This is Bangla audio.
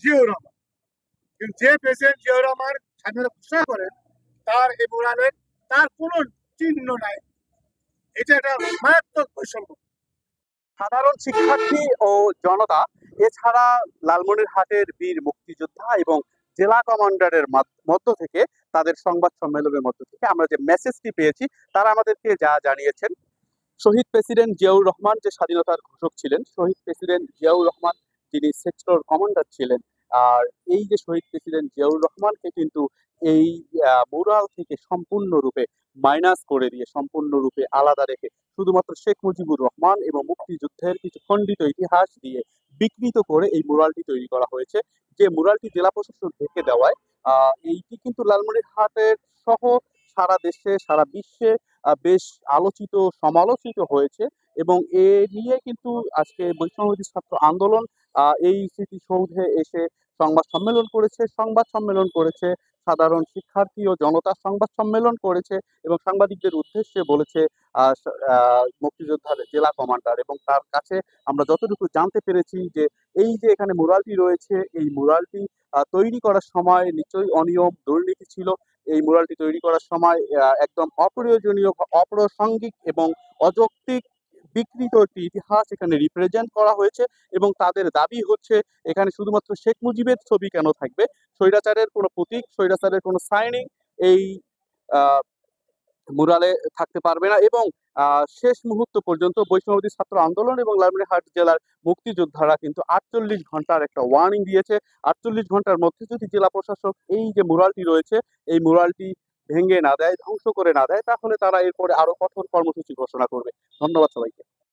জিয়াউর রহমান। কিন্তু যে প্রেসিডেন্ট জিয়াউর রহমান স্বাধীনতা ঘোষণা করেন, তার এই মুরালের তার কোনো চিহ্ন নাই। এটা একটা মারাত্মক বৈষম্য। সাধারণ শিক্ষার্থী ও জনতা এছাড়া লালমনিরহাটের বীর মুক্তিযোদ্ধা এবং জেলা কমান্ডারের মধ্য থেকে তাদের সংবাদ সম্মেলনের মধ্য থেকে আমরা যে মেসেজটি পেয়েছি, তারা আমাদেরকে যা জানিয়েছেন, শহীদ প্রেসিডেন্ট জিয়াউর রহমান যে স্বাধীনতার ঘোষক ছিলেন, শহীদ প্রেসিডেন্ট জিয়াউর রহমান যিনি সেক্টর কমান্ডার ছিলেন, আর এই যে শহীদ প্রেসিডেন্ট জিয়াউর রহমানকে কিন্তু এই মুরাল থেকে সম্পূর্ণরূপে মাইনাস করে দিয়ে, সম্পূর্ণরূপে আলাদা রেখে শুধুমাত্র শেখ মুজিবুর রহমান এবং মুক্তিযুদ্ধের কিছু খণ্ডিত ইতিহাস দিয়ে বিকৃত করে এই মুরালটি তৈরি করা হয়েছে। যে মুরালটি জেলা প্রশাসন ঢেকে দেওয়ায় এইটি কিন্তু লালমনিরহাটের সহ সারা দেশে, সারা বিশ্বে বেশ আলোচিত, সমালোচিত হয়েছে। এবং এ নিয়ে কিন্তু আজকে বৈষম্যবিরোধী ছাত্র আন্দোলন এই স্মৃতিসৌধে এসে সংবাদ সম্মেলন করেছে, সাধারণ শিক্ষার্থী ও জনতা সংবাদ সম্মেলন করেছে এবং সাংবাদিকদের উদ্দেশ্যে বলেছে মুক্তিযোদ্ধার জেলা কমান্ডার। এবং তার কাছে আমরা যতটুকু জানতে পেরেছি যে এই যে এখানে মুরালটি রয়েছে, এই মুরালটি তৈরি করার সময় নিশ্চয়ই অনিয়ম, দুর্নীতি ছিল। এই মুরালটি তৈরি করার সময় একদম অপ্রয়োজনীয়, অপ্রাসঙ্গিক এবং অযৌক্তিক বিকৃত একটি ইতিহাস এখানে রিপ্রেজেন্ট করা হয়েছে। এবং তাদের দাবি হচ্ছে এখানে শুধুমাত্র শেখ মুজিবের ছবি কেন থাকবে, স্বৈরাচারের কোনো প্রতীক, স্বৈরাচারের কোনো সাইনিং এই আহ মুরালে থাকতে পারবে না। এবং শেষ মুহূর্ত পর্যন্ত বৈষ্ণবী ছাত্র আন্দোলন এবং লালমনিরহাট জেলার মুক্তিযোদ্ধারা কিন্তু 48 ঘন্টার একটা ওয়ার্নিং দিয়েছে। 48 ঘন্টার মধ্যে যদি জেলা প্রশাসক এই যে মুরালটি রয়েছে, এই মুরালটি ভেঙে না দেয়, ধ্বংস করে না দেয়, তাহলে তারা এরপরে আরো কঠোর কর্মসূচি ঘোষণা করবে। ধন্যবাদ সবাইকে।